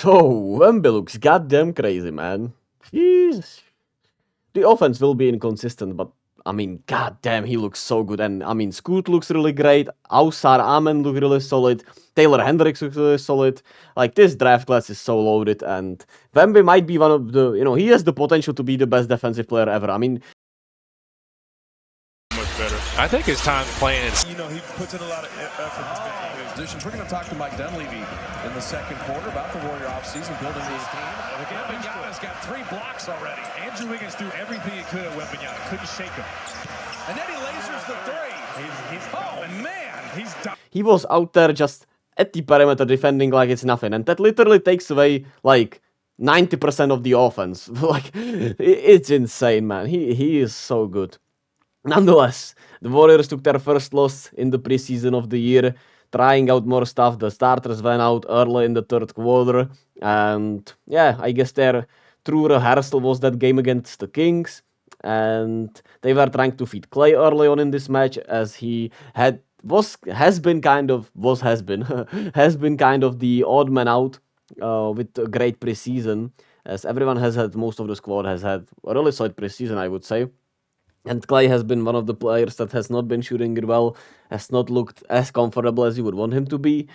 So, Wemby looks goddamn crazy, man. He's... The offense will be inconsistent, but I mean, goddamn, he looks so good. And I mean, Scoot looks really great. Ausar Amen look really solid. Taylor Hendricks looks really solid. Like, this draft class is so loaded. And Wemby might be one of the, he has the potential to be the best defensive player ever. I mean, much better. I think his time playing is. He puts in a lot of effort in his positions. We're going to talk to Mike Dunleavy in the second quarter about the Warrior offseason, building his team. And again, Wembanyama's got 3 blocks already. Andrew Wiggins threw everything he could at Wembanyama. Couldn't shake him. And then he lasers the 3. Oh, man. He's done. He was out there just at the perimeter defending like it's nothing. And that literally takes away, like, 90% of the offense. Like, it's insane, man. He is so good. Nonetheless, the Warriors took their first loss in the preseason of the year, trying out more stuff. The starters went out early in the third quarter. And yeah, I guess their true rehearsal was that game against the Kings. And they were trying to feed Klay early on in this match, as he has been kind of the odd man out with a great preseason, as everyone has had, most of the squad has had a really solid preseason, I would say. And Klay has been one of the players that has not been shooting it well, has not looked as comfortable as you would want him to be.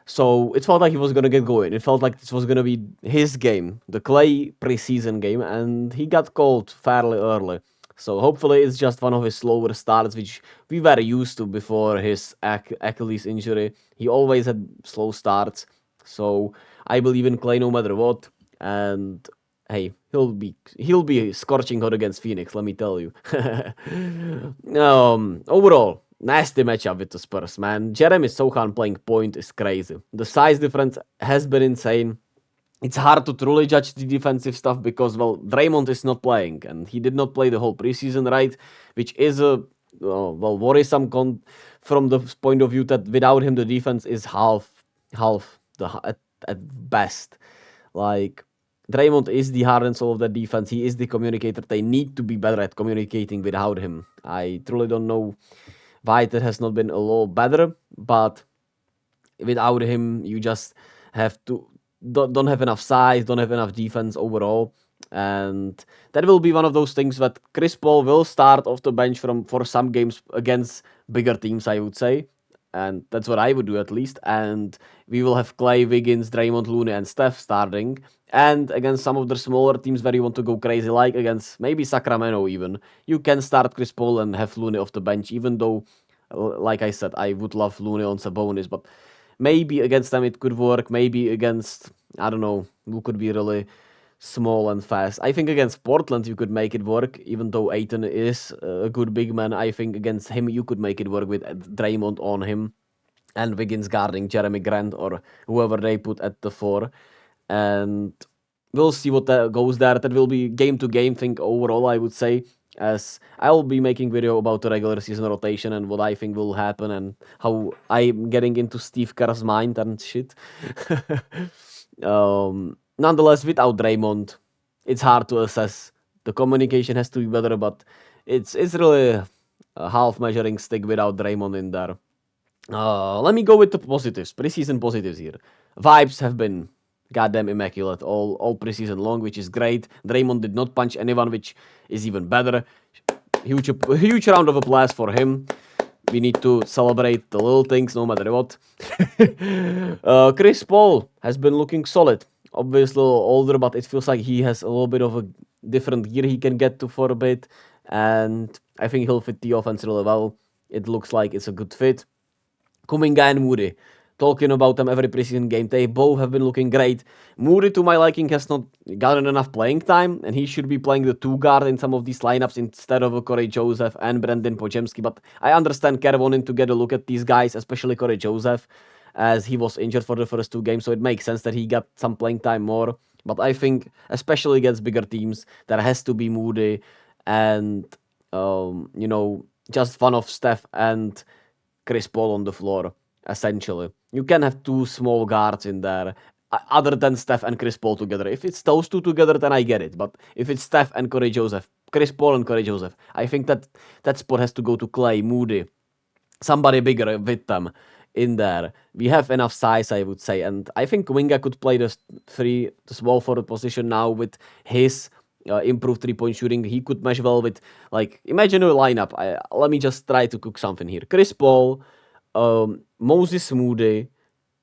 So it felt like he was going to get going. It felt like this was going to be his game, the Klay preseason game, and he got called fairly early. So hopefully it's just one of his slower starts, which we were used to before his Achilles injury. He always had slow starts. So I believe in Klay no matter what. And hey, he'll be scorching hot against Phoenix, let me tell you. Overall, nasty matchup with the Spurs, man. Jeremy Sohan playing point is crazy. The size difference has been insane. It's hard to truly judge the defensive stuff because, well, Draymond is not playing, and he did not play the whole preseason, right? Which is worrisome from the point of view that without him, the defense is half at best. Like, Draymond is the heart and soul of the defense. He is the communicator. They need to be better at communicating without him. I truly don't know why that has not been a little better, but without him, you just don't have enough size, don't have enough defense overall. And that will be one of those things that Chris Paul will start off the bench for some games against bigger teams, I would say. And that's what I would do at least. And we will have Klay, Wiggins, Draymond, Looney, and Steph starting. And against some of the smaller teams where you want to go crazy, like against maybe Sacramento even, you can start Chris Paul and have Looney off the bench, even though, like I said, I would love Looney on Sabonis. But maybe against them it could work. Maybe against, I don't know, who could be really small and fast. I think against Portland you could make it work, even though Ayton is a good big man. I think against him you could make it work with Draymond on him and Wiggins guarding Jeremy Grant or whoever they put at the 4. And we'll see what that goes there. That will be game-to-game thing overall, I would say, as I'll be making video about the regular season rotation and what I think will happen and how I'm getting into Steve Kerr's mind and shit. Nonetheless, without Draymond, it's hard to assess. The communication has to be better, but it's really a half measuring stick without Draymond in there. Let me go with the positives, preseason positives here. Vibes have been goddamn immaculate all preseason long, which is great. Draymond did not punch anyone, which is even better. Huge round of applause for him. We need to celebrate the little things no matter what. Chris Paul has been looking solid. Obviously a little older, but it feels like he has a little bit of a different gear he can get to for a bit. And I think he'll fit the offense really well. It looks like it's a good fit. Kuminga and Moody. Talking about them every preseason game. They both have been looking great. Moody, to my liking, has not gotten enough playing time, and he should be playing the 2 guard in some of these lineups instead of Corey Joseph and Brandon Podziemski. But I understand Kerr wanting to get a look at these guys, especially Corey Joseph, as he was injured for the first 2 games, so it makes sense that he got some playing time more. But I think, especially against bigger teams, there has to be Moody and, just one of Steph and Chris Paul on the floor, essentially. You can have 2 small guards in there, other than Steph and Chris Paul together. If it's those 2 together, then I get it. But if it's Steph and Corey Joseph, Chris Paul and Corey Joseph, I think that spot has to go to Klay, Moody, somebody bigger with them. in there. We have enough size, I would say, and I think Kuminga could play the small forward position now with his improved 3-point shooting. He could mesh well with, like, imagine a lineup. Let me just try to cook something here. Chris Paul, Moses Moody.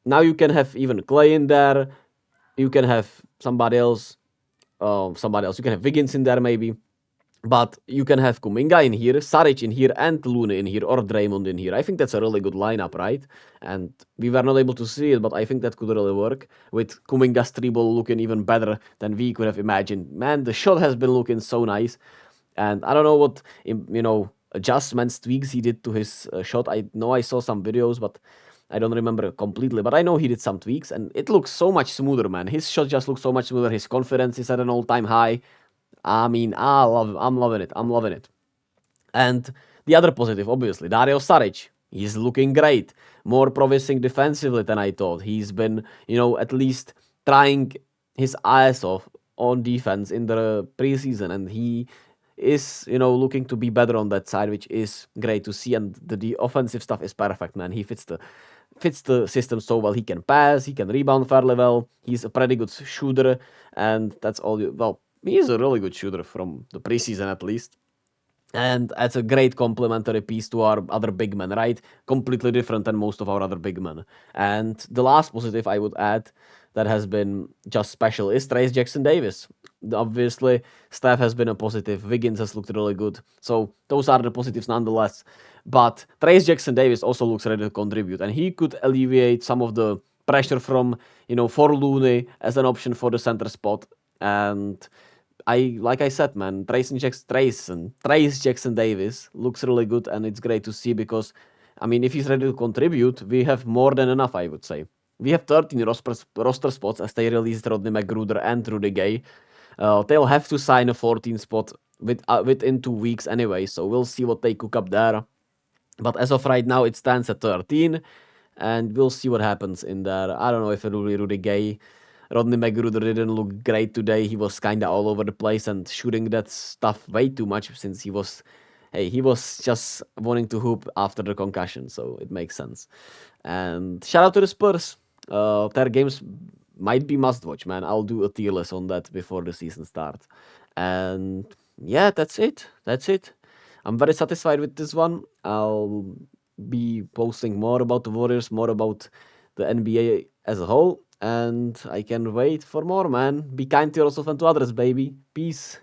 Now you can have even Klay in there. You can have somebody else. You can have Wiggins in there maybe. But you can have Kuminga in here, Saric in here, and Lune in here, or Draymond in here. I think that's a really good lineup, right? And we were not able to see it, but I think that could really work. With Kuminga's dribble looking even better than we could have imagined. Man, the shot has been looking so nice. And I don't know what, adjustments, tweaks he did to his shot. I know I saw some videos, but I don't remember completely. But I know he did some tweaks, and it looks so much smoother, man. His shot just looks so much smoother. His confidence is at an all-time high. I mean, I'm loving it. I'm loving it. And the other positive, obviously, Dario Saric. He's looking great. More promising defensively than I thought. He's been, at least trying his ass off on defense in the preseason, and he is, looking to be better on that side, which is great to see. And the offensive stuff is perfect, man. He fits the system so well. He can pass, he can rebound fairly well. He's a pretty good shooter, and that's all. He is a really good shooter from the preseason at least. And that's a great complementary piece to our other big men, right? Completely different than most of our other big men. And the last positive I would add that has been just special is Trayce Jackson-Davis. Obviously, Steph has been a positive. Wiggins has looked really good. So those are the positives nonetheless. But Trayce Jackson-Davis also looks ready to contribute. And he could alleviate some of the pressure from, for Looney as an option for the center spot. And like I said, man, Trayce Jackson-Davis looks really good, and it's great to see because, if he's ready to contribute, we have more than enough, I would say. We have 13 roster spots as they released Rodney McGruder and Rudy Gay. They'll have to sign a 14 spot within 2 weeks anyway, so we'll see what they cook up there. But as of right now, it stands at 13, and we'll see what happens in there. I don't know if it will be Rudy Gay. Rodney McGruder didn't look great today. He was kind of all over the place and shooting that stuff way too much since he was just wanting to hoop after the concussion, so it makes sense. And shout out to the Spurs. Their games might be must watch, man. I'll do a tier list on that before the season starts. And yeah, that's it. I'm very satisfied with this one. I'll be posting more about the Warriors, more about the NBA as a whole. And I can wait for more, man. Be kind to yourself and to others, baby. Peace.